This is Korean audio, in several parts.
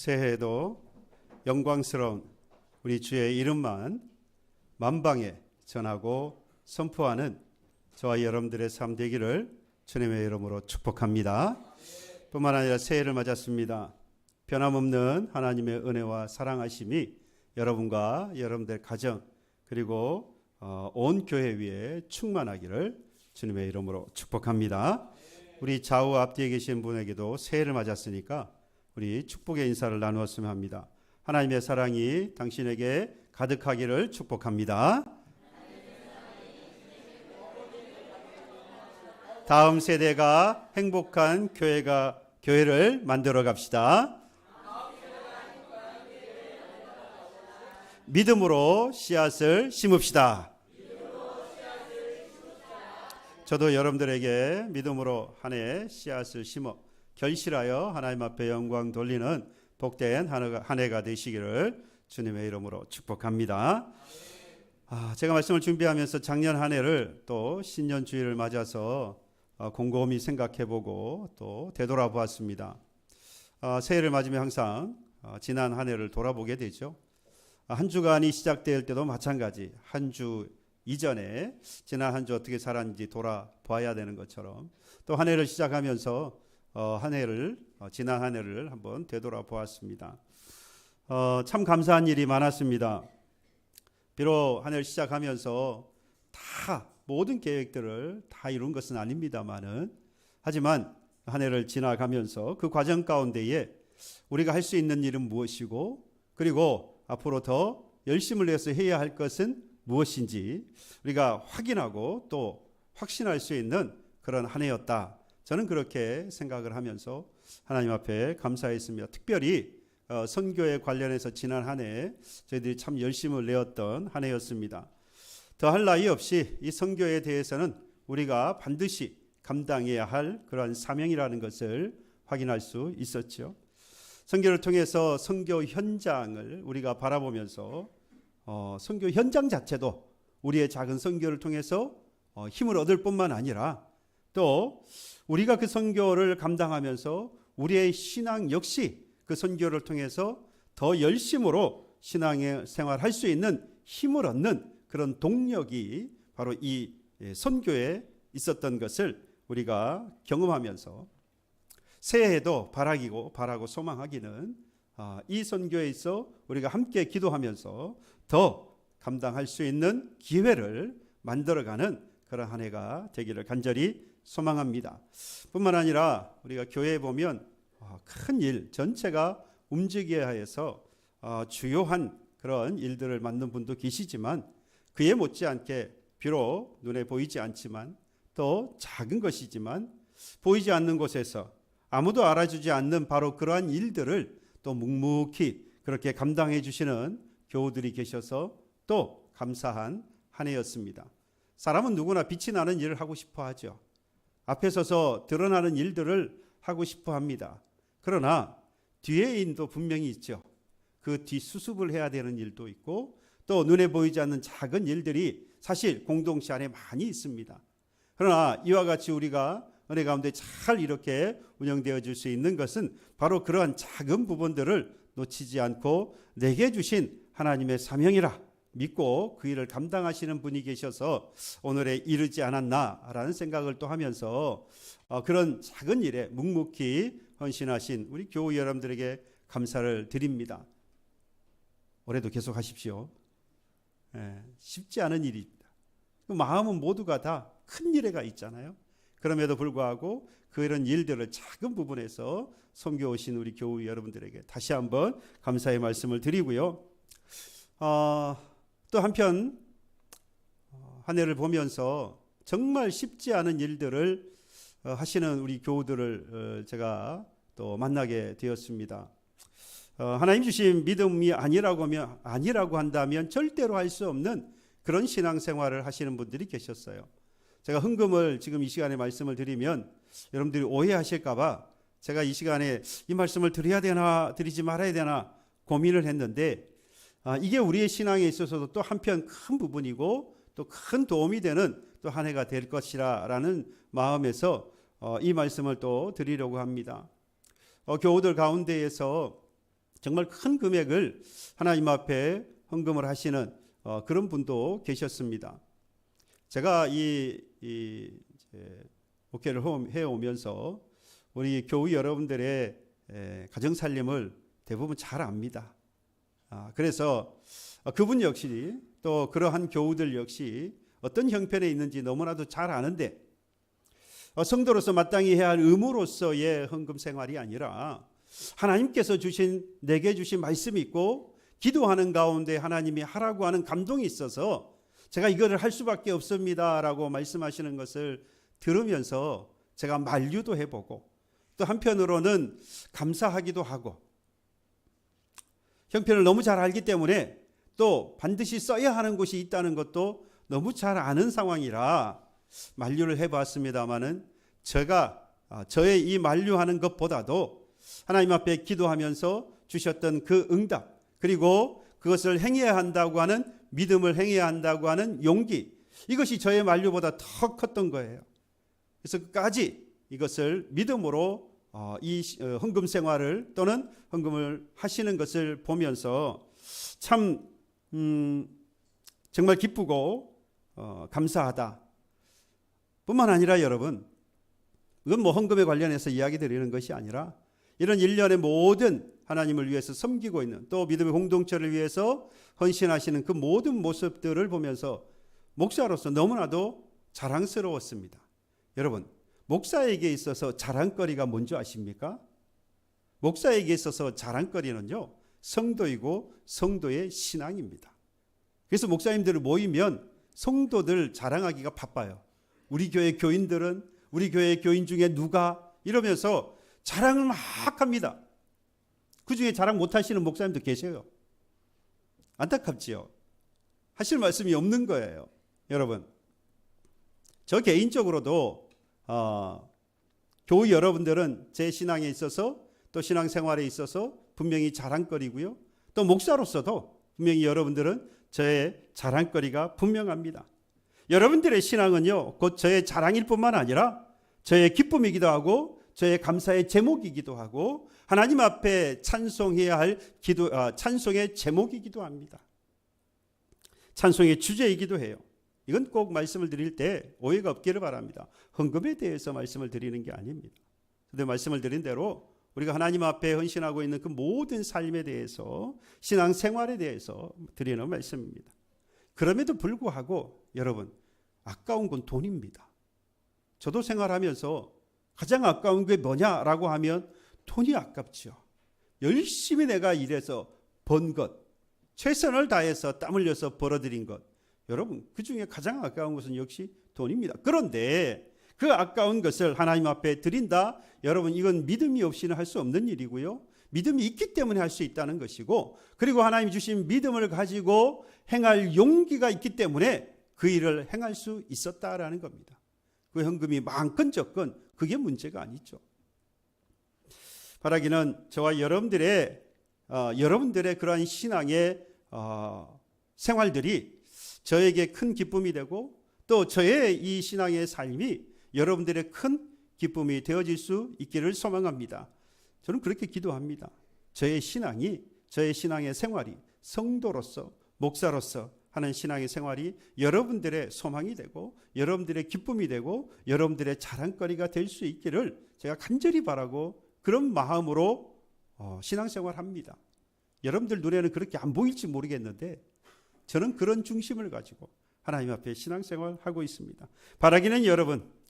새해에도 영광스러운 우리 주의 이름만 만방에 전하고 선포하는 저와 여러분들의 삶 되기를 주님의 이름으로 축복합니다. 뿐만 아니라 새해를 맞았습니다. 변함없는 하나님의 은혜와 사랑하심이 여러분과 여러분들 가정 그리고 온 교회 위에 충만하기를 주님의 이름으로 축복합니다. 우리 좌우 앞뒤에 계신 분에게도 새해를 맞았으니까 우리 축복의 인사를 나누었으면 합니다. 하나님의 사랑이 당신에게 가득하기를 축복합니다. 다음 세대가 행복한 교회를 만들어 갑시다. 믿음으로 씨앗을 심읍시다. 저도 여러분들에게 믿음으로 한 해 씨앗을 심어 결실하여 하나님 앞에 영광 돌리는 복된 한 해가 되시기를 주님의 이름으로 축복합니다. 제가 말씀을 준비하면서 작년 한 해를 또 신년 주일을 맞아서 곰곰이 생각해보고 또 되돌아보았습니다. 새해를 맞으면 항상 지난 한 해를 돌아보게 되죠. 한 주간이 시작될 때도 마찬가지 한 주 이전에 지난 한 주 어떻게 살았는지 돌아봐야 되는 것처럼 또 한 해를 시작하면서 지난 한 해를 한번 되돌아보았습니다. 참 감사한 일이 많았습니다. 비록 한 해를 시작하면서 모든 계획들을 다 이룬 것은 아닙니다만은 하지만 한 해를 지나가면서 그 과정 가운데에 우리가 할 수 있는 일은 무엇이고 그리고 앞으로 더 열심을 내서 해야 할 것은 무엇인지 우리가 확인하고 또 확신할 수 있는 그런 한 해였다. 저는 그렇게 생각을 하면서 하나님 앞에 감사했습니다. 특별히 선교에 관련해서 지난 한 해 저희들이 참 열심을 내었던 한 해였습니다. 더할 나위 없이 이 선교에 대해서는 우리가 반드시 감당해야 할 그러한 사명이라는 것을 확인할 수 있었죠. 선교를 통해서 선교 현장을 우리가 바라보면서 선교 현장 자체도 우리의 작은 선교를 통해서 힘을 얻을 뿐만 아니라 또 우리가 그 선교를 감당하면서 우리의 신앙 역시 그 선교를 통해서 더 열심으로 신앙생활 할 수 있는 힘을 얻는 그런 동력이 바로 이 선교에 있었던 것을 우리가 경험하면서 새해에도 바라고 소망하기는 이 선교에 있어 우리가 함께 기도하면서 더 감당할 수 있는 기회를 만들어가는 그런 한 해가 되기를 간절히 소망합니다. 뿐만 아니라 우리가 교회에 보면 큰 일 전체가 움직여야 해서 주요한 그런 일들을 맡는 분도 계시지만 그에 못지않게 비록 눈에 보이지 않지만 또 작은 것이지만 보이지 않는 곳에서 아무도 알아주지 않는 바로 그러한 일들을 또 묵묵히 그렇게 감당해 주시는 교우들이 계셔서 또 감사한 한 해였습니다. 사람은 누구나 빛이 나는 일을 하고 싶어 하죠. 앞에 서서 드러나는 일들을 하고 싶어 합니다. 그러나 뒤에 인도 분명히 있죠. 그 뒤 수습을 해야 되는 일도 있고 또 눈에 보이지 않는 작은 일들이 사실 공동체 안에 많이 있습니다. 그러나 이와 같이 우리가 은혜 가운데 잘 이렇게 운영되어 줄 수 있는 것은 바로 그러한 작은 부분들을 놓치지 않고 내게 주신 하나님의 사명이라 믿고 그 일을 감당하시는 분이 계셔서 오늘에 이르지 않았나라는 생각을 또 하면서 그런 작은 일에 묵묵히 헌신하신 우리 교우 여러분들에게 감사를 드립니다. 올해도 계속 하십시오. 쉽지 않은 일입니다. 마음은 모두가 다 큰 일에가 있잖아요. 그럼에도 불구하고 그런 일들을 작은 부분에서 섬겨오신 우리 교우 여러분들에게 다시 한번 감사의 말씀을 드리고요. 또 한편 한 해를 보면서 정말 쉽지 않은 일들을 하시는 우리 교우들을 제가 또 만나게 되었습니다. 하나님 주신 믿음이 아니라고 한다면 절대로 할 수 없는 그런 신앙생활을 하시는 분들이 계셨어요. 제가 흥금을 지금 이 시간에 말씀을 드리면 여러분들이 오해하실까 봐 제가 이 시간에 이 말씀을 드려야 되나 드리지 말아야 되나 고민을 했는데 이게 우리의 신앙에 있어서도 또 한편 큰 부분이고 또 큰 도움이 되는 또 한 해가 될 것이라는 마음에서 이 말씀을 또 드리려고 합니다. 교우들 가운데에서 정말 큰 금액을 하나님 앞에 헌금을 하시는 그런 분도 계셨습니다. 제가 목회를 해오면서 우리 교우 여러분들의 가정 살림을 대부분 잘 압니다. 그래서 그분 역시 또 그러한 교우들 역시 어떤 형편에 있는지 너무나도 잘 아는데 성도로서 마땅히 해야 할 의무로서의 헌금 생활이 아니라 하나님께서 내게 주신 말씀이 있고 기도하는 가운데 하나님이 하라고 하는 감동이 있어서 제가 이거를 할 수밖에 없습니다라고 말씀하시는 것을 들으면서 제가 만류도 해보고 또 한편으로는 감사하기도 하고 형편을 너무 잘 알기 때문에 또 반드시 써야 하는 곳이 있다는 것도 너무 잘 아는 상황이라 만류를 해봤습니다마는 저의 이 만류하는 것보다도 하나님 앞에 기도하면서 주셨던 그 응답 그리고 그것을 행해야 한다고 하는 믿음을 행해야 한다고 하는 용기 이것이 저의 만류보다 더 컸던 거예요. 그래서 끝까지 이것을 믿음으로 이 헌금 생활을 또는 헌금을 하시는 것을 보면서 참 정말 기쁘고 감사하다 뿐만 아니라 여러분 이건 뭐 헌금에 관련해서 이야기 드리는 것이 아니라 이런 일련의 모든 하나님을 위해서 섬기고 있는 또 믿음의 공동체를 위해서 헌신하시는 그 모든 모습들을 보면서 목사로서 너무나도 자랑스러웠습니다. 여러분 목사에게 있어서 자랑거리가 뭔지 아십니까? 목사에게 있어서 자랑거리는요 성도이고 성도의 신앙입니다. 그래서 목사님들이 모이면 성도들 자랑하기가 바빠요. 우리 교회 교인들은 우리 교회 교인 중에 누가 이러면서 자랑을 막 합니다. 그 중에 자랑 못하시는 목사님도 계세요. 안타깝지요. 하실 말씀이 없는 거예요. 여러분 저 개인적으로도 교우 여러분들은 제 신앙에 있어서 또 신앙생활에 있어서 분명히 자랑거리고요. 또 목사로서도 분명히 여러분들은 저의 자랑거리가 분명합니다. 여러분들의 신앙은요 곧 저의 자랑일 뿐만 아니라 저의 기쁨이기도 하고 저의 감사의 제목이기도 하고 하나님 앞에 찬송해야 할 찬송의 제목이기도 합니다. 찬송의 주제이기도 해요. 이건 꼭 말씀을 드릴 때 오해가 없기를 바랍니다. 헌금에 대해서 말씀을 드리는 게 아닙니다. 그런데 말씀을 드린 대로 우리가 하나님 앞에 헌신하고 있는 그 모든 삶에 대해서 신앙생활에 대해서 드리는 말씀입니다. 그럼에도 불구하고 여러분 아까운 건 돈입니다. 저도 생활하면서 가장 아까운 게 뭐냐라고 하면 돈이 아깝죠. 열심히 내가 일해서 번 것, 최선을 다해서 땀 흘려서 벌어들인 것, 여러분 그 중에 가장 아까운 것은 역시 돈입니다. 그런데 그 아까운 것을 하나님 앞에 드린다. 여러분 이건 믿음이 없이는 할 수 없는 일이고요. 믿음이 있기 때문에 할 수 있다는 것이고 그리고 하나님이 주신 믿음을 가지고 행할 용기가 있기 때문에 그 일을 행할 수 있었다라는 겁니다. 그 현금이 많건 적건 그게 문제가 아니죠. 바라기는 저와 여러분들의 그러한 신앙의 생활들이 저에게 큰 기쁨이 되고 또 저의 이 신앙의 삶이 여러분들의 큰 기쁨이 되어질 수 있기를 소망합니다. 저는 그렇게 기도합니다. 저의 신앙의 생활이 성도로서 목사로서 하는 신앙의 생활이 여러분들의 소망이 되고 여러분들의 기쁨이 되고 여러분들의 자랑거리가 될 수 있기를 제가 간절히 바라고 그런 마음으로 신앙생활합니다. 여러분들 눈에는 그렇게 안 보일지 모르겠는데 저는 그런 중심을 가지고 하나님 앞에 신앙생활하고 있습니다. 바라기는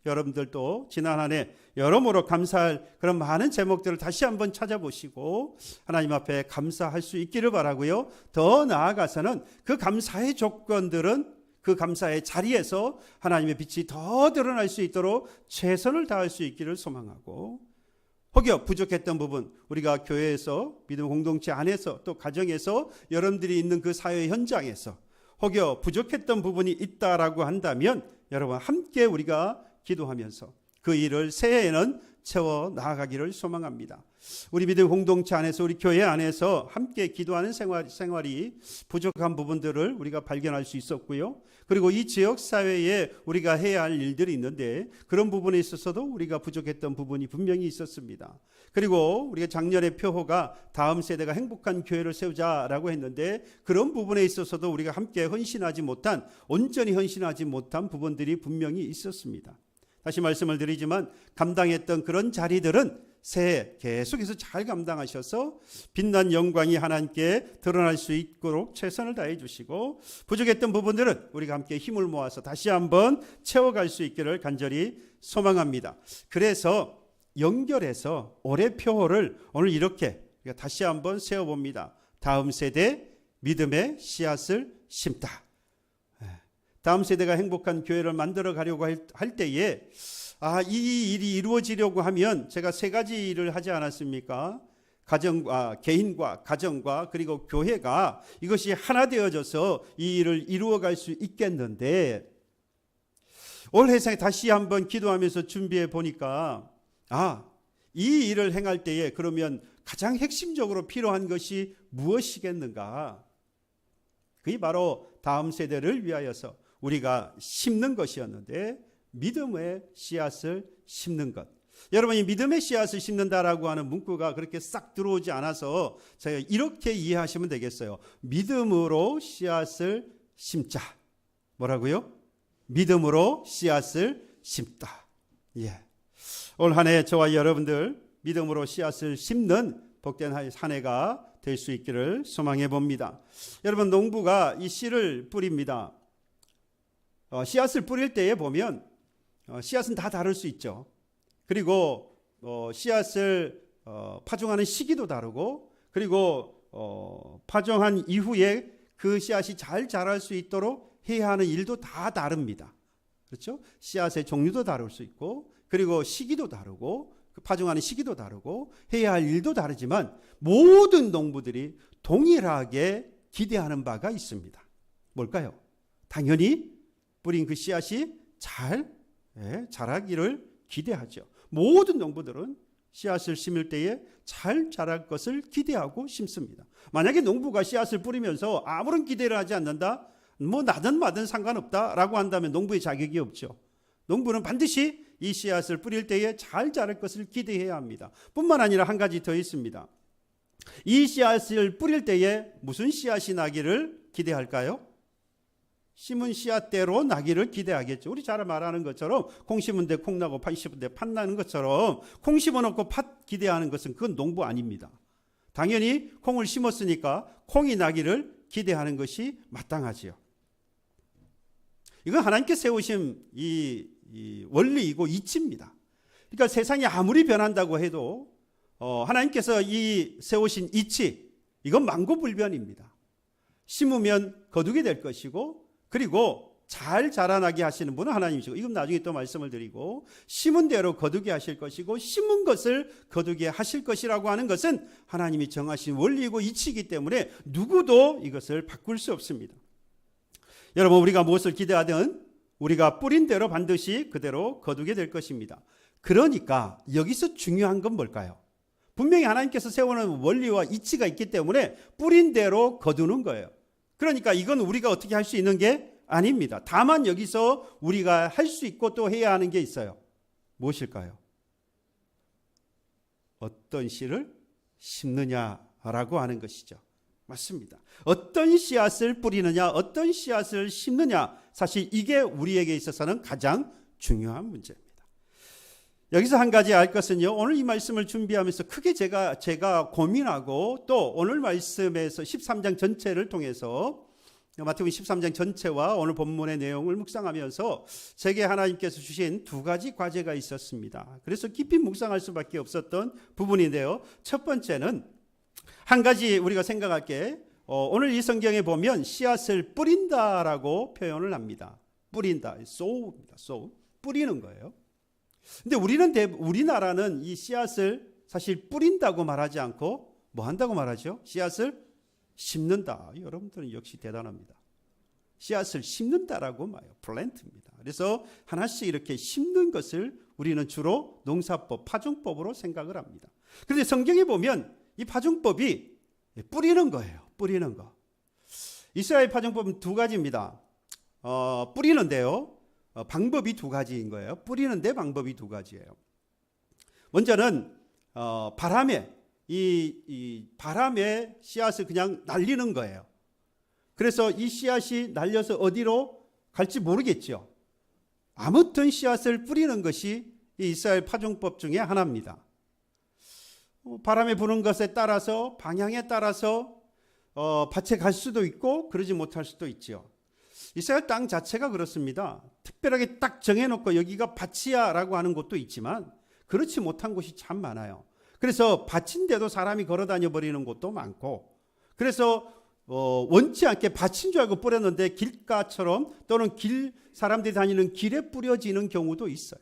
여러분들도 지난 한 해 여러모로 감사할 그런 많은 제목들을 다시 한번 찾아보시고 하나님 앞에 감사할 수 있기를 바라고요. 더 나아가서는 그 감사의 조건들은 그 감사의 자리에서 하나님의 빛이 더 드러날 수 있도록 최선을 다할 수 있기를 소망하고 혹여 부족했던 부분 우리가 교회에서 믿음 공동체 안에서 또 가정에서 여러분들이 있는 그 사회 현장에서 혹여 부족했던 부분이 있다라고 한다면 여러분 함께 우리가 기도하면서 그 일을 새해에는 채워 나아가기를 소망합니다. 우리 믿음 공동체 안에서 우리 교회 안에서 함께 기도하는 생활이 부족한 부분들을 우리가 발견할 수 있었고요. 그리고 이 지역 사회에 우리가 해야 할 일들이 있는데 그런 부분에 있어서도 우리가 부족했던 부분이 분명히 있었습니다. 그리고 우리가 작년에 표호가 다음 세대가 행복한 교회를 세우자라고 했는데 그런 부분에 있어서도 우리가 함께 온전히 헌신하지 못한 부분들이 분명히 있었습니다. 다시 말씀을 드리지만 감당했던 그런 자리들은 새해 계속해서 잘 감당하셔서 빛난 영광이 하나님께 드러날 수 있도록 최선을 다해 주시고, 부족했던 부분들은 우리가 함께 힘을 모아서 다시 한번 채워갈 수 있기를 간절히 소망합니다. 그래서 연결해서 올해 표호를 오늘 이렇게 다시 한번 세워봅니다. 다음 세대 믿음의 씨앗을 심다. 다음 세대가 행복한 교회를 만들어 가려고 할 때에 이 일이 이루어지려고 하면 제가 세 가지 일을 하지 않았습니까? 개인과 가정과 그리고 교회가 이것이 하나 되어져서 이 일을 이루어갈 수 있겠는데, 올해 다시 한번 기도하면서 준비해 보니까 이 일을 행할 때에 그러면 가장 핵심적으로 필요한 것이 무엇이겠는가? 그게 바로 다음 세대를 위하여서 우리가 심는 것이었는데, 믿음의 씨앗을 심는 것. 여러분, 이 믿음의 씨앗을 심는다라고 하는 문구가 그렇게 싹 들어오지 않아서 제가 이렇게 이해하시면 되겠어요. 믿음으로 씨앗을 심자. 뭐라고요? 믿음으로 씨앗을 심다. 올 한 해 저와 여러분들 믿음으로 씨앗을 심는 복된 한 해가 될 수 있기를 소망해 봅니다. 여러분, 농부가 이 씨를 뿌립니다. 씨앗을 뿌릴 때에 보면 씨앗은 다 다를 수 있죠. 그리고 씨앗을 파종하는 시기도 다르고, 그리고 파종한 이후에 그 씨앗이 잘 자랄 수 있도록 해야 하는 일도 다 다릅니다. 그렇죠? 씨앗의 종류도 다를 수 있고, 그리고 시기도 다르고, 파종하는 시기도 다르고, 해야 할 일도 다르지만 모든 농부들이 동일하게 기대하는 바가 있습니다. 뭘까요? 당연히 뿌린 그 씨앗이 잘 자라기를 기대하죠. 모든 농부들은 씨앗을 심을 때에 잘 자랄 것을 기대하고 심습니다. 만약에 농부가 씨앗을 뿌리면서 아무런 기대를 하지 않는다, 나든 마든 상관없다라고 한다면 농부의 자격이 없죠. 농부는 반드시 이 씨앗을 뿌릴 때에 잘 자랄 것을 기대해야 합니다. 뿐만 아니라 한 가지 더 있습니다. 이 씨앗을 뿌릴 때에 무슨 씨앗이 나기를 기대할까요? 심은 씨앗대로 나기를 기대하겠죠. 우리 잘 말하는 것처럼 콩 심은 데 콩 나고 팥 심은 데 팥 나는 것처럼, 콩 심어놓고 팥 기대하는 것은 그건 농부 아닙니다. 당연히 콩을 심었으니까 콩이 나기를 기대하는 것이 마땅하지요. 이건 하나님께 세우신 이 원리이고 이치입니다. 그러니까 세상이 아무리 변한다고 해도 하나님께서 이 세우신 이치, 이건 만고불변입니다. 심으면 거두게 될 것이고, 그리고 잘 자라나게 하시는 분은 하나님이시고, 이건 나중에 또 말씀을 드리고, 심은 대로 거두게 하실 것이고 심은 것을 거두게 하실 것이라고 하는 것은 하나님이 정하신 원리이고 이치이기 때문에 누구도 이것을 바꿀 수 없습니다. 여러분, 우리가 무엇을 기대하든 우리가 뿌린 대로 반드시 그대로 거두게 될 것입니다. 그러니까 여기서 중요한 건 뭘까요? 분명히 하나님께서 세우는 원리와 이치가 있기 때문에 뿌린 대로 거두는 거예요. 그러니까 이건 우리가 어떻게 할 수 있는 게 아닙니다. 다만 여기서 우리가 할 수 있고 또 해야 하는 게 있어요. 무엇일까요? 어떤 씨를 심느냐라고 하는 것이죠. 맞습니다. 어떤 씨앗을 뿌리느냐, 어떤 씨앗을 심느냐, 사실 이게 우리에게 있어서는 가장 중요한 문제입니다. 여기서 한 가지 알 것은요, 오늘 이 말씀을 준비하면서 크게 제가 고민하고, 또 오늘 말씀에서 13장 전체를 통해서 마태복음 13장 전체와 오늘 본문의 내용을 묵상하면서 제게 하나님께서 주신 두 가지 과제가 있었습니다. 그래서 깊이 묵상할 수밖에 없었던 부분인데요, 첫 번째는 한 가지 우리가 생각할 게, 오늘 이 성경에 보면 씨앗을 뿌린다라고 표현을 합니다. 뿌린다, sow입니다. sow, 뿌리는 거예요. 근데 우리나라는 이 씨앗을 사실 뿌린다고 말하지 않고 뭐 한다고 말하죠? 씨앗을 심는다. 여러분들은 역시 대단합니다. 씨앗을 심는다라고 말해요. 플랜트입니다. 그래서 하나씩 이렇게 심는 것을 우리는 주로 농사법, 파종법으로 생각을 합니다. 그런데 성경에 보면 이 파종법이 뿌리는 거예요. 뿌리는 거. 이스라엘 파종법은 두 가지입니다. 뿌리는데요, 방법이 두 가지인 거예요. 뿌리는데 방법이 두 가지예요. 먼저는 바람에 이 바람에 씨앗을 그냥 날리는 거예요. 그래서 이 씨앗이 날려서 어디로 갈지 모르겠죠. 아무튼 씨앗을 뿌리는 것이 이 이스라엘 파종법 중에 하나입니다. 바람에 부는 것에 따라서 방향에 따라서 밭에 갈 수도 있고 그러지 못할 수도 있죠. 이스라엘 땅 자체가 그렇습니다. 특별하게 딱 정해놓고 여기가 밭이야 라고 하는 곳도 있지만 그렇지 못한 곳이 참 많아요. 그래서 밭인데도 사람이 걸어다녀 버리는 곳도 많고, 그래서 원치 않게 밭인 줄 알고 뿌렸는데 길가처럼 또는 사람들이 다니는 길에 뿌려지는 경우도 있어요.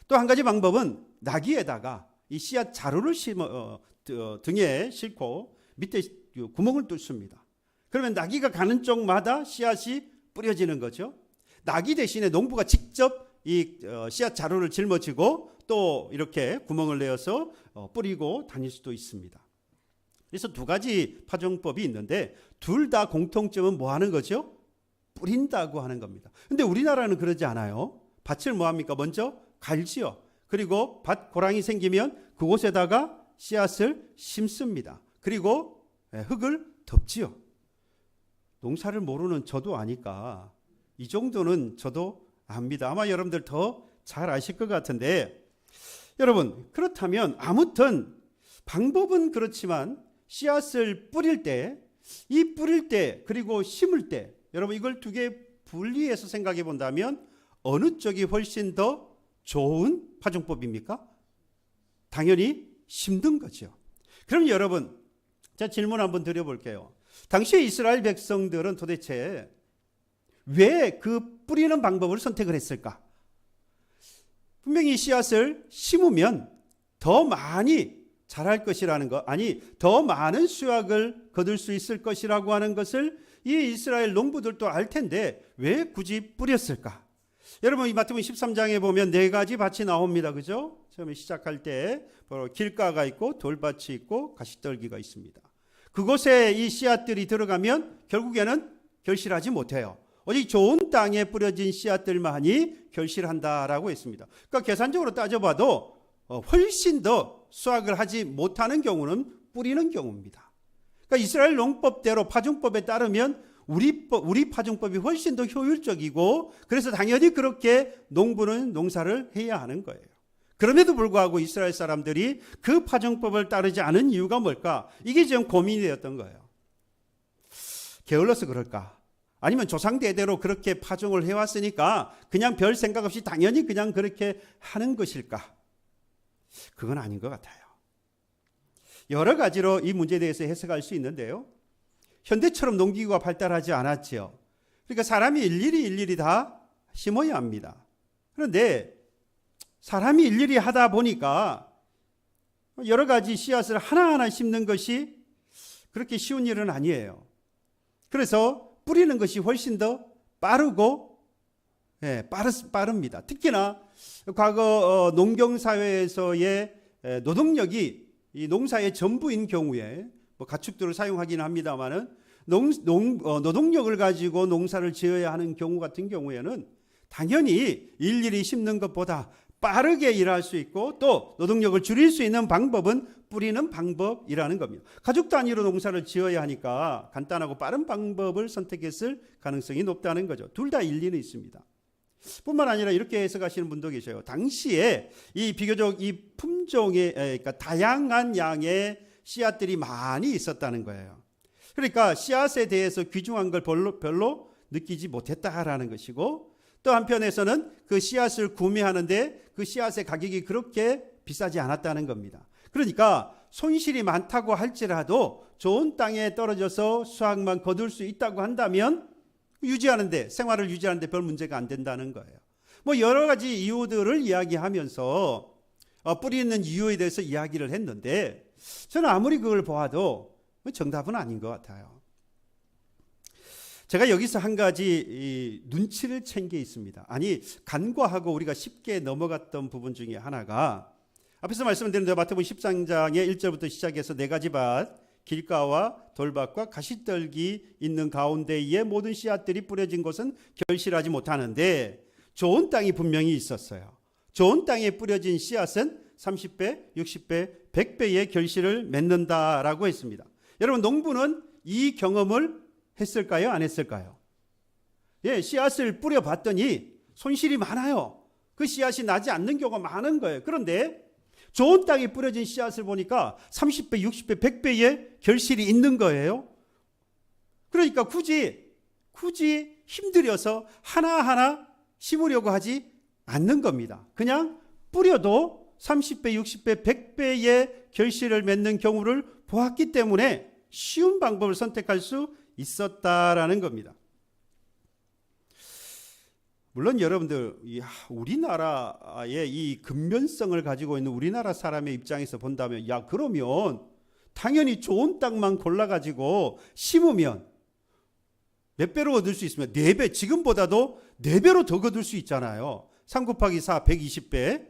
또 한 가지 방법은 나귀에다가 이 씨앗 자루를 등에 싣고 밑에 구멍을 뚫습니다. 그러면 나귀가 가는 쪽마다 씨앗이 뿌려지는 거죠. 나귀 대신에 농부가 직접 이 씨앗 자루를 짊어지고 또 이렇게 구멍을 내어서 뿌리고 다닐 수도 있습니다. 그래서 두 가지 파종법이 있는데 둘 다 공통점은 뭐 하는 거죠? 뿌린다고 하는 겁니다. 근데 우리나라는 그러지 않아요. 밭을 뭐 합니까? 먼저 갈지요. 그리고 밭 고랑이 생기면 그곳에다가 씨앗을 심습니다. 그리고 흙을 덮지요. 농사를 모르는 저도 아니까 이 정도는 저도 압니다. 아마 여러분들 더 잘 아실 것 같은데, 여러분 그렇다면 아무튼 방법은 그렇지만 씨앗을 뿌릴 때, 이 뿌릴 때 그리고 심을 때, 여러분 이걸 두 개 분리해서 생각해 본다면 어느 쪽이 훨씬 더 좋은 파종법입니까? 당연히 심는 거죠. 그럼 여러분, 제가 질문 한번 드려볼게요. 당시에 이스라엘 백성들은 도대체 왜 그 뿌리는 방법을 선택을 했을까? 분명히 씨앗을 심으면 더 많이 자랄 것이라는 것, 아니 더 많은 수확을 거둘 수 있을 것이라고 하는 것을 이 이스라엘 농부들도 알 텐데 왜 굳이 뿌렸을까? 여러분 이 마태복음 13장에 보면 네 가지 밭이 나옵니다. 그죠? 처음에 시작할 때 바로 길가가 있고 돌밭이 있고 가시떨기가 있습니다. 그곳에 이 씨앗들이 들어가면 결국에는 결실하지 못해요. 오직 좋은 땅에 뿌려진 씨앗들만이 결실한다라고 했습니다. 그러니까 계산적으로 따져봐도 훨씬 더 수확을 하지 못하는 경우는 뿌리는 경우입니다. 그러니까 이스라엘 농법대로 파종법에 따르면 우리 파종법이 훨씬 더 효율적이고, 그래서 당연히 그렇게 농부는 농사를 해야 하는 거예요. 그럼에도 불구하고 이스라엘 사람들이 그 파종법을 따르지 않은 이유가 뭘까? 이게 지금 고민이 되었던 거예요. 게을러서 그럴까? 아니면 조상 대대로 그렇게 파종을 해왔으니까 그냥 별 생각 없이 당연히 그냥 그렇게 하는 것일까? 그건 아닌 것 같아요. 여러 가지로 이 문제에 대해서 해석할 수 있는데요. 현대처럼 농기구가 발달하지 않았죠. 그러니까 사람이 일일이 다 심어야 합니다. 그런데 사람이 일일이 하다 보니까 여러 가지 씨앗을 하나하나 심는 것이 그렇게 쉬운 일은 아니에요. 그래서 뿌리는 것이 훨씬 더 빠르고 빠릅니다. 특히나 과거 농경사회에서의 노동력이 이 농사의 전부인 경우에 뭐 가축들을 사용하기는 합니다만은 노동력을 가지고 농사를 지어야 하는 경우 같은 경우에는 당연히 일일이 심는 것보다 빠르게 일할 수 있고 또 노동력을 줄일 수 있는 방법은 뿌리는 방법이라는 겁니다. 가족 단위로 농사를 지어야 하니까 간단하고 빠른 방법을 선택했을 가능성이 높다는 거죠. 둘 다 일리는 있습니다. 뿐만 아니라 이렇게 해석하시는 분도 계셔요. 당시에 이 비교적 이 품종의 그러니까 다양한 양의 씨앗들이 많이 있었다는 거예요. 그러니까 씨앗에 대해서 귀중한 걸 별로 느끼지 못했다라는 것이고, 또 한편에서는 그 씨앗을 구매하는데 그 씨앗의 가격이 그렇게 비싸지 않았다는 겁니다. 그러니까 손실이 많다고 할지라도 좋은 땅에 떨어져서 수확만 거둘 수 있다고 한다면 생활을 유지하는데 별 문제가 안 된다는 거예요. 뭐 여러 가지 이유들을 이야기하면서 뿌리는 이유에 대해서 이야기를 했는데 저는 아무리 그걸 보아도 정답은 아닌 것 같아요. 제가 여기서 한 가지 눈치를 챈 게 있습니다. 아니, 간과하고 우리가 쉽게 넘어갔던 부분 중에 하나가 앞에서 말씀드린 대로 마태복음 13장의 1절부터 시작해서 네 가지 밭, 길가와 돌밭과 가시떨기 있는 가운데에 모든 씨앗들이 뿌려진 곳은 결실하지 못하는데 좋은 땅이 분명히 있었어요. 좋은 땅에 뿌려진 씨앗은 30배, 60배, 100배의 결실을 맺는다라고 했습니다. 여러분, 농부는 이 경험을 했을까요? 안 했을까요? 예, 씨앗을 뿌려봤더니 손실이 많아요. 그 씨앗이 나지 않는 경우가 많은 거예요. 그런데 좋은 땅에 뿌려진 씨앗을 보니까 30배, 60배, 100배의 결실이 있는 거예요. 그러니까 굳이 힘들여서 하나하나 심으려고 하지 않는 겁니다. 그냥 뿌려도 30배, 60배, 100배의 결실을 맺는 경우를 보았기 때문에 쉬운 방법을 선택할 수 있었다라는 겁니다. 물론 여러분들, 우리나라의 이 근면성을 가지고 있는 우리나라 사람의 입장에서 본다면, 그러면 당연히 좋은 땅만 골라가지고 심으면 몇 배로 얻을 수 있으면 4배, 지금보다도 4배로 더 얻을 수 있잖아요. 3 곱하기 4, 120배.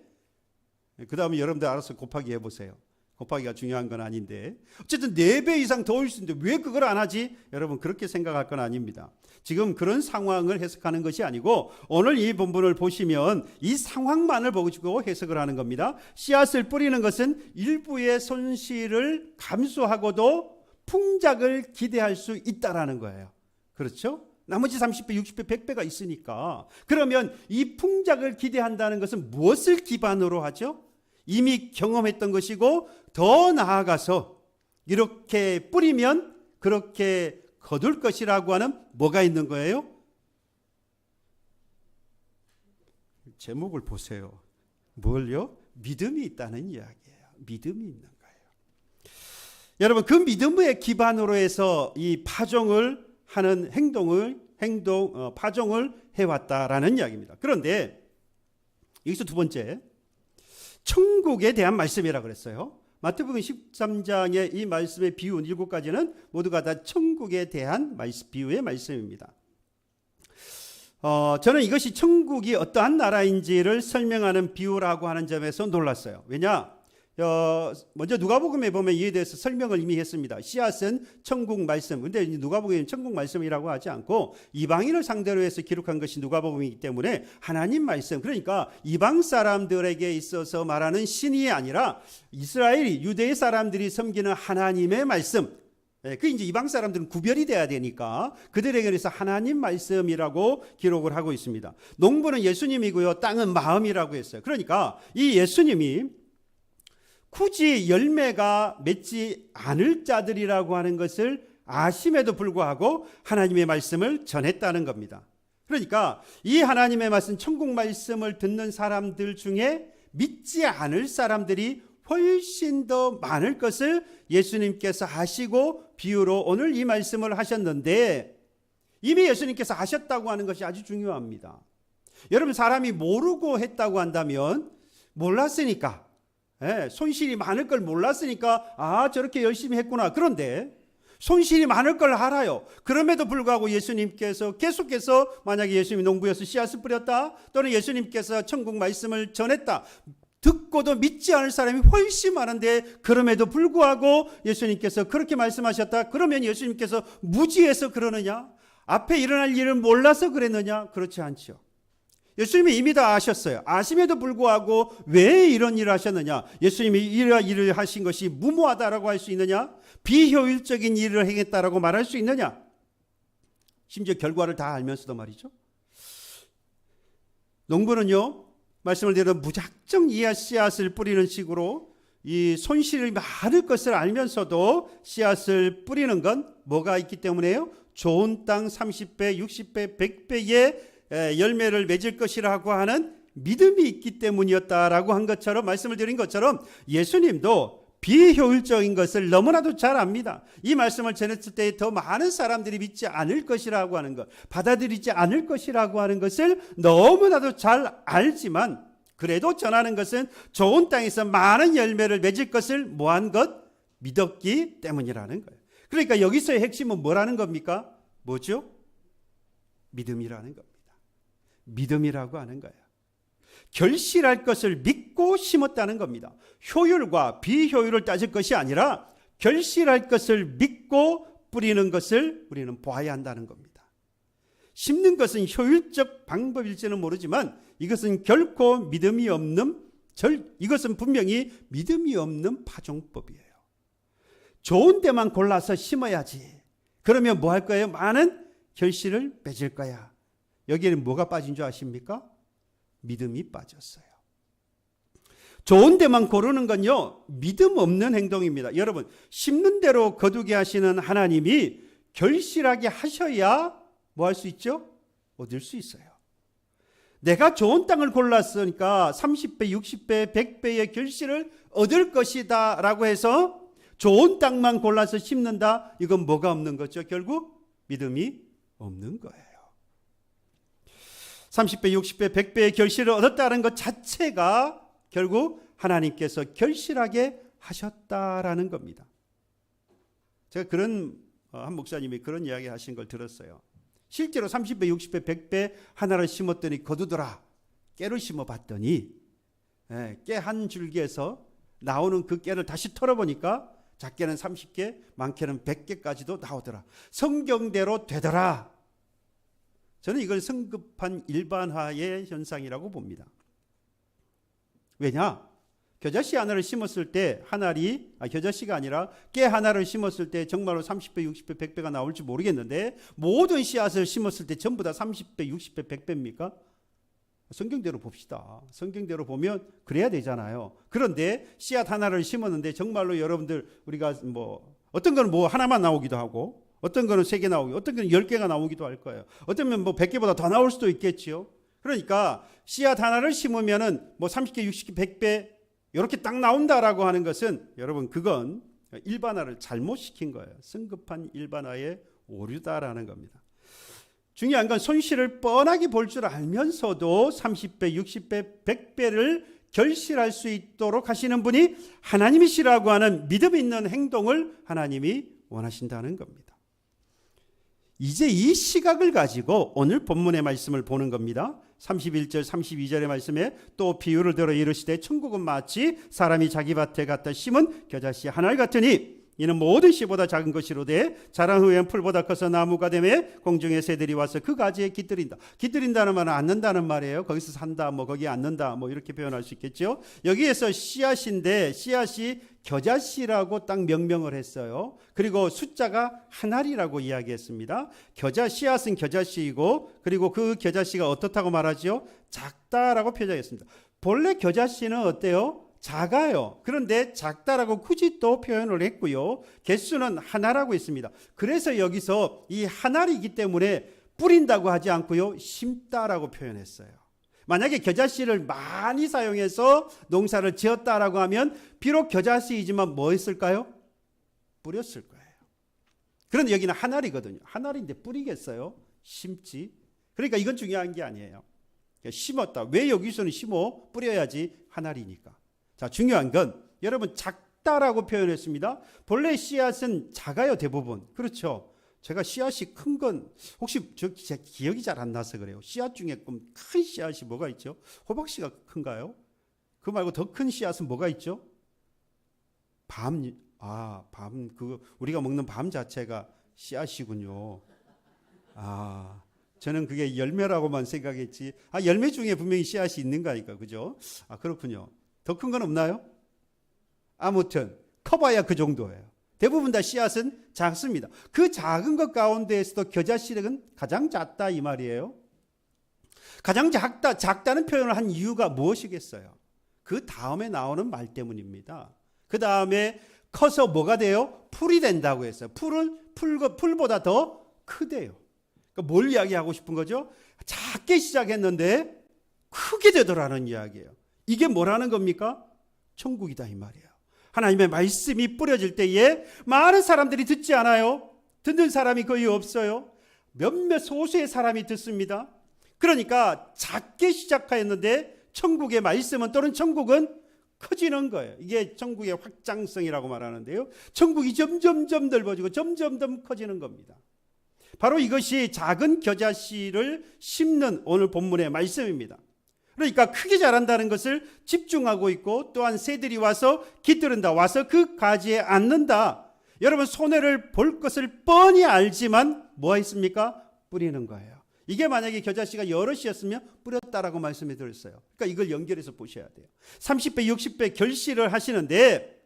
그 다음에 여러분들 알아서 곱하기 해보세요. 곱하기가 중요한 건 아닌데, 어쨌든 4배 이상 더 올 수 있는데 왜 그걸 안 하지? 여러분, 그렇게 생각할 건 아닙니다. 지금 그런 상황을 해석하는 것이 아니고, 오늘 이 본문을 보시면 이 상황만을 보고 해석을 하는 겁니다. 씨앗을 뿌리는 것은 일부의 손실을 감수하고도 풍작을 기대할 수 있다라는 거예요. 그렇죠? 나머지 30배, 60배, 100배가 있으니까. 그러면 이 풍작을 기대한다는 것은 무엇을 기반으로 하죠? 이미 경험했던 것이고, 더 나아가서 이렇게 뿌리면 그렇게 거둘 것이라고 하는 뭐가 있는 거예요? 제목을 보세요. 뭘요? 믿음이 있다는 이야기예요. 믿음이 있는 거예요. 여러분, 그 믿음의 기반으로 해서 이 파종을 하는 파종을 해왔다라는 이야기입니다. 그런데 여기서 두 번째, 천국에 대한 말씀이라고 그랬어요. 마태복음 13장의 이 말씀의 비유 7가지는 모두가 다 천국에 대한 비유의 말씀입니다. 저는 이것이 천국이 어떠한 나라인지를 설명하는 비유라고 하는 점에서 놀랐어요. 왜냐? 먼저 누가복음에 보면 이에 대해서 설명을 이미 했습니다. 씨앗은 천국 말씀. 근데 누가복음은 천국 말씀이라고 하지 않고 이방인을 상대로 해서 기록한 것이 누가복음이기 때문에 하나님 말씀, 그러니까 이방 사람들에게 있어서 말하는 신이 아니라 이스라엘 유대 사람들이 섬기는 하나님의 말씀. 그 이제 이방 사람들은 구별이 돼야 되니까 그들에게서 하나님 말씀이라고 기록을 하고 있습니다. 농부는 예수님이고요, 땅은 마음이라고 했어요. 그러니까 이 예수님이 굳이 열매가 맺지 않을 자들이라고 하는 것을 아심에도 불구하고 하나님의 말씀을 전했다는 겁니다. 그러니까 이 하나님의 말씀, 천국 말씀을 듣는 사람들 중에 믿지 않을 사람들이 훨씬 더 많을 것을 예수님께서 아시고 비유로 오늘 이 말씀을 하셨는데, 이미 예수님께서 하셨다고 하는 것이 아주 중요합니다. 여러분, 사람이 모르고 했다고 한다면, 몰랐으니까, 손실이 많을 걸 몰랐으니까 저렇게 열심히 했구나. 그런데 손실이 많을 걸 알아요. 그럼에도 불구하고 예수님께서 계속해서, 만약에 예수님이 농부여서 씨앗을 뿌렸다, 또는 예수님께서 천국 말씀을 전했다, 듣고도 믿지 않을 사람이 훨씬 많은데 그럼에도 불구하고 예수님께서 그렇게 말씀하셨다. 그러면 예수님께서 무지해서 그러느냐? 앞에 일어날 일을 몰라서 그랬느냐? 그렇지 않죠. 예수님이 이미 다 아셨어요. 아심에도 불구하고 왜 이런 일을 하셨느냐? 예수님이 이러한 일을 하신 것이 무모하다라고 할 수 있느냐? 비효율적인 일을 행했다라고 말할 수 있느냐? 심지어 결과를 다 알면서도 말이죠. 농부는요, 말씀을 드려 무작정 이 씨앗을 뿌리는 식으로 이 손실이 많을 것을 알면서도 씨앗을 뿌리는 건 뭐가 있기 때문에요? 좋은 땅 30배, 60배, 100배의 열매를 맺을 것이라고 하는 믿음이 있기 때문이었다라고 한 것처럼, 말씀을 드린 것처럼 예수님도 비효율적인 것을 너무나도 잘 압니다. 이 말씀을 전했을 때 더 많은 사람들이 믿지 않을 것이라고 하는 것, 받아들이지 않을 것이라고 하는 것을 너무나도 잘 알지만, 그래도 전하는 것은 좋은 땅에서 많은 열매를 맺을 것을 뭐한 것? 믿었기 때문이라는 거예요. 그러니까 여기서의 핵심은 뭐라는 겁니까? 뭐죠? 믿음이라는 겁니다. 믿음이라고 하는 거예요. 결실할 것을 믿고 심었다는 겁니다. 효율과 비효율을 따질 것이 아니라 결실할 것을 믿고 뿌리는 것을 우리는 보아야 한다는 겁니다. 심는 것은 효율적 방법일지는 모르지만 이것은 결코 믿음이 없는 이것은 분명히 믿음이 없는 파종법이에요. 좋은 데만 골라서 심어야지. 그러면 뭐 할 거예요? 많은 결실을 맺을 거야. 여기에는 뭐가 빠진 줄 아십니까? 믿음이 빠졌어요. 좋은 데만 고르는 건요, 믿음 없는 행동입니다. 여러분, 심는 대로 거두게 하시는 하나님이 결실하게 하셔야 뭐 할 수 있죠? 얻을 수 있어요. 내가 좋은 땅을 골랐으니까 30배, 60배, 100배의 결실을 얻을 것이다 라고 해서 좋은 땅만 골라서 심는다? 이건 뭐가 없는 거죠? 결국 믿음이 없는 거예요. 30배, 60배, 100배의 결실을 얻었다는 것 자체가 결국 하나님께서 결실하게 하셨다라는 겁니다. 제가 한 목사님이 그런 이야기 하신 걸 들었어요. 실제로 30배, 60배, 100배 하나를 심었더니 거두더라. 깨를 심어봤더니 깨 한 줄기에서 나오는 그 깨를 다시 털어보니까 작게는 30개, 많게는 100개까지도 나오더라. 성경대로 되더라. 저는 이걸 성급한 일반화의 현상이라고 봅니다. 왜냐? 겨자씨 하나를 심었을 때 겨자씨가 아니라 깨 하나를 심었을 때 정말로 30배, 60배, 100배가 나올지 모르겠는데 모든 씨앗을 심었을 때 전부 다 30배, 60배, 100배입니까? 성경대로 봅시다. 성경대로 보면 그래야 되잖아요. 그런데 씨앗 하나를 심었는데 정말로 여러분들 우리가 어떤 거는 하나만 나오기도 하고 어떤 거는 3개 나오고 어떤 거는 10개가 나오기도 할 거예요. 어쩌면 100개보다 더 나올 수도 있겠지요. 그러니까 씨앗 하나를 심으면은 30개, 60개, 100배 이렇게 딱 나온다라고 하는 것은 여러분 그건 일반화를 잘못시킨 거예요. 성급한 일반화의 오류다라는 겁니다. 중요한 건 손실을 뻔하게 볼 줄 알면서도 30배, 60배, 100배를 결실할 수 있도록 하시는 분이 하나님이시라고 하는 믿음 있는 행동을 하나님이 원하신다는 겁니다. 이제 이 시각을 가지고 오늘 본문의 말씀을 보는 겁니다. 31절 32절의 말씀에 또 비유를 들어 이르시되 천국은 마치 사람이 자기 밭에 갖다 심은 겨자씨 하나를 같으니 이는 모든 씨보다 작은 것이로되 자란 후에는 풀보다 커서 나무가 되매 공중의 새들이 와서 그 가지에 깃들인다. 깃들인다는 말은 앉는다는 말이에요. 거기서 산다, 거기에 앉는다, 이렇게 표현할 수 있겠죠. 여기에서 씨앗인데 씨앗이 겨자씨라고 딱 명명을 했어요. 그리고 숫자가 한 알이라고 이야기했습니다. 씨앗은 겨자씨이고 그리고 그 겨자씨가 어떻다고 말하죠? 작다라고 표현했습니다. 본래 겨자씨는 어때요? 작아요. 그런데 작다라고 굳이 또 표현을 했고요. 개수는 하나라고 있습니다. 그래서 여기서 이 하나이기 때문에 뿌린다고 하지 않고요. 심다라고 표현했어요. 만약에 겨자씨를 많이 사용해서 농사를 지었다라고 하면 비록 겨자씨이지만 뭐 했을까요? 뿌렸을 거예요. 그런데 여기는 한 알이거든요. 한 알인데 뿌리겠어요? 심지. 그러니까 이건 중요한 게 아니에요. 심었다. 왜 여기서는 심어? 뿌려야지. 한 알이니까. 자, 중요한 건 여러분 작다라고 표현했습니다. 본래 씨앗은 작아요, 대부분. 그렇죠. 제가 씨앗이 큰 건 혹시 제 기억이 잘 안 나서 그래요. 씨앗 중에 큰 씨앗이 뭐가 있죠? 호박씨가 큰가요? 그 말고 더 큰 씨앗은 뭐가 있죠? 밤, 우리가 먹는 밤 자체가 씨앗이군요. 저는 그게 열매라고만 생각했지. 열매 중에 분명히 씨앗이 있는 거니까, 그죠? 그렇군요. 더 큰 건 없나요? 아무튼 커봐야 그 정도예요. 대부분 다 씨앗은 작습니다. 그 작은 것 가운데에서도 겨자씨는 가장 작다 이 말이에요. 가장 작다는 표현을 한 이유가 무엇이겠어요? 그 다음에 나오는 말 때문입니다. 그 다음에 커서 뭐가 돼요? 풀이 된다고 했어요. 풀보다 더 크대요. 그러니까 뭘 이야기하고 싶은 거죠? 작게 시작했는데 크게 되더라는 이야기예요. 이게 뭐라는 겁니까? 천국이다 이 말이에요. 하나님의 말씀이 뿌려질 때에 많은 사람들이 듣지 않아요. 듣는 사람이 거의 없어요. 몇몇 소수의 사람이 듣습니다. 그러니까 작게 시작하였는데 천국의 말씀은 또는 천국은 커지는 거예요. 이게 천국의 확장성이라고 말하는데요. 천국이 점점점 넓어지고 점점점 커지는 겁니다. 바로 이것이 작은 겨자씨를 심는 오늘 본문의 말씀입니다. 그러니까 크게 자란다는 것을 집중하고 있고 또한 새들이 와서 깃들은다. 와서 그 가지에 앉는다. 여러분 손해를 볼 것을 뻔히 알지만 뭐가 있습니까? 뿌리는 거예요. 이게 만약에 겨자씨가 여럿이었으면 뿌렸다라고 말씀해 드렸어요. 그러니까 이걸 연결해서 보셔야 돼요. 30배, 60배 결실을 하시는데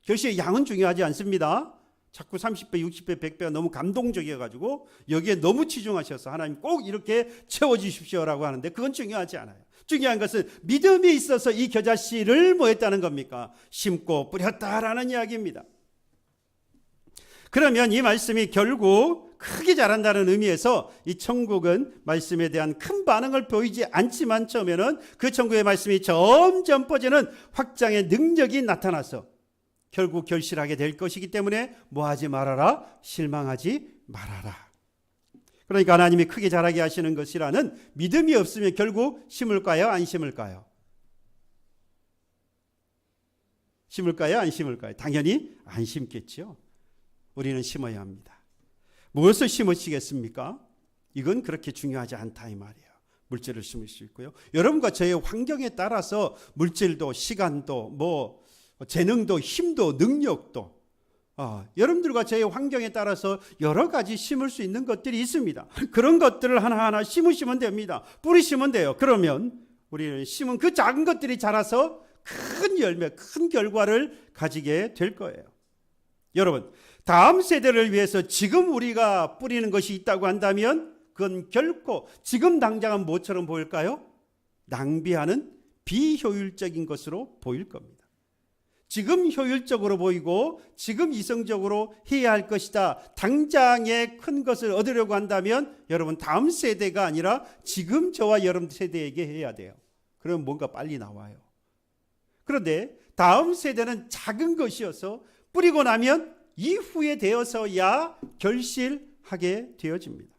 결실의 양은 중요하지 않습니다. 자꾸 30배, 60배, 100배가 너무 감동적이어가지고 여기에 너무 치중하셔서 하나님 꼭 이렇게 채워주십시오라고 하는데 그건 중요하지 않아요. 중요한 것은 믿음이 있어서 이 겨자씨를 뭐 했다는 겁니까? 심고 뿌렸다라는 이야기입니다. 그러면 이 말씀이 결국 크게 자란다는 의미에서 이 천국은 말씀에 대한 큰 반응을 보이지 않지만 처음에는 그 천국의 말씀이 점점 퍼지는 확장의 능력이 나타나서 결국 결실하게 될 것이기 때문에 뭐하지 말아라? 실망하지 말아라. 그러니까 하나님이 크게 자라게 하시는 것이라는 믿음이 없으면 결국 심을까요? 안 심을까요? 심을까요? 안 심을까요? 당연히 안 심겠죠. 우리는 심어야 합니다. 무엇을 심으시겠습니까? 이건 그렇게 중요하지 않다 이 말이에요. 물질을 심을 수 있고요. 여러분과 저의 환경에 따라서 물질도 시간도 뭐 재능도 힘도 능력도 여러분들과 저의 환경에 따라서 여러 가지 심을 수 있는 것들이 있습니다. 그런 것들을 하나하나 심으시면 됩니다. 뿌리시면 돼요. 그러면 우리는 심은 그 작은 것들이 자라서 큰 열매, 큰 결과를 가지게 될 거예요. 여러분, 다음 세대를 위해서 지금 우리가 뿌리는 것이 있다고 한다면 그건 결코 지금 당장은 뭐처럼 보일까요? 낭비하는 비효율적인 것으로 보일 겁니다. 지금 효율적으로 보이고 지금 이성적으로 해야 할 것이다. 당장의 큰 것을 얻으려고 한다면 여러분 다음 세대가 아니라 지금 저와 여러분 세대에게 해야 돼요. 그러면 뭔가 빨리 나와요. 그런데 다음 세대는 작은 것이어서 뿌리고 나면 이후에 되어서야 결실하게 되어집니다.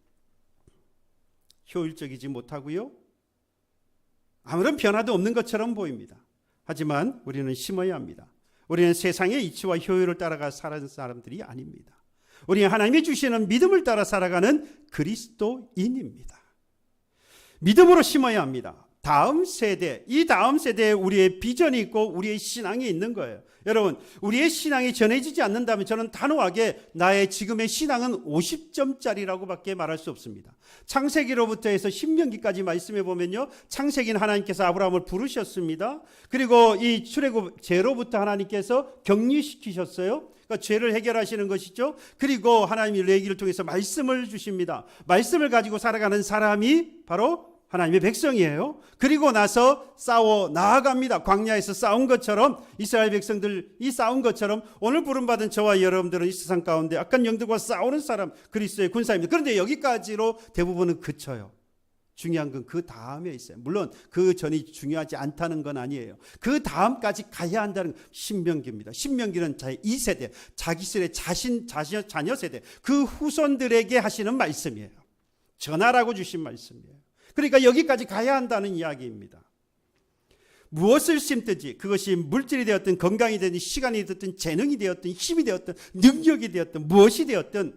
효율적이지 못하고요. 아무런 변화도 없는 것처럼 보입니다. 하지만 우리는 심어야 합니다. 우리는 세상의 이치와 효율을 따라가 살아가는 사람들이 아닙니다. 우리는 하나님이 주시는 믿음을 따라 살아가는 그리스도인입니다. 믿음으로 심어야 합니다. 다음 세대, 이 다음 세대에 우리의 비전이 있고 우리의 신앙이 있는 거예요. 여러분, 우리의 신앙이 전해지지 않는다면 저는 단호하게 나의 지금의 신앙은 50점짜리라고 밖에 말할 수 없습니다. 창세기로부터 해서 신명기까지 말씀해 보면요, 창세기는 하나님께서 아브라함을 부르셨습니다. 그리고 이 출애굽 죄로부터 하나님께서 격리시키셨어요. 그러니까 죄를 해결하시는 것이죠. 그리고 하나님이 레위기를 통해서 말씀을 주십니다. 말씀을 가지고 살아가는 사람이 바로 하나님의 백성이에요. 그리고 나서 싸워 나아갑니다. 광야에서 싸운 것처럼 이스라엘 백성들이 싸운 것처럼 오늘 부름받은 저와 여러분들은 이 세상 가운데 악한 영들과 싸우는 사람 그리스도의 군사입니다. 그런데 여기까지로 대부분은 그쳐요. 중요한 건 그 다음에 있어요. 물론 그 전이 중요하지 않다는 건 아니에요. 그 다음까지 가야 한다는 신명기입니다. 신명기는 자기 2세대, 자기 세대, 자녀 세대 그 후손들에게 하시는 말씀이에요. 전하라고 주신 말씀이에요. 그러니까 여기까지 가야 한다는 이야기입니다. 무엇을 심든지 그것이 물질이 되었든 건강이 되었든 시간이 되었든 재능이 되었든 힘이 되었든 능력이 되었든 무엇이 되었든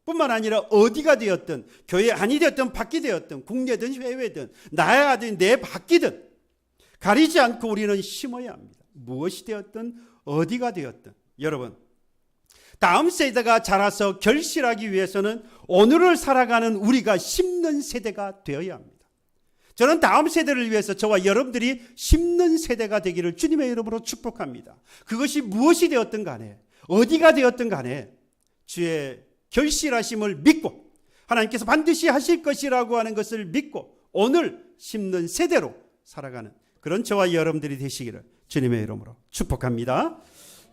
뿐만 아니라 어디가 되었든 교회 안이 되었든 밖이 되었든 국내든 해외든 나의 아들이 내 밖이든 가리지 않고 우리는 심어야 합니다. 무엇이 되었든 어디가 되었든 여러분 다음 세대가 자라서 결실하기 위해서는 오늘을 살아가는 우리가 심는 세대가 되어야 합니다. 저는 다음 세대를 위해서 저와 여러분들이 심는 세대가 되기를 주님의 이름으로 축복합니다. 그것이 무엇이 되었든 간에 어디가 되었든 간에 주의 결실하심을 믿고 하나님께서 반드시 하실 것이라고 하는 것을 믿고 오늘 심는 세대로 살아가는 그런 저와 여러분들이 되시기를 주님의 이름으로 축복합니다.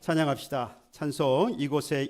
찬양합시다. 찬송 이곳에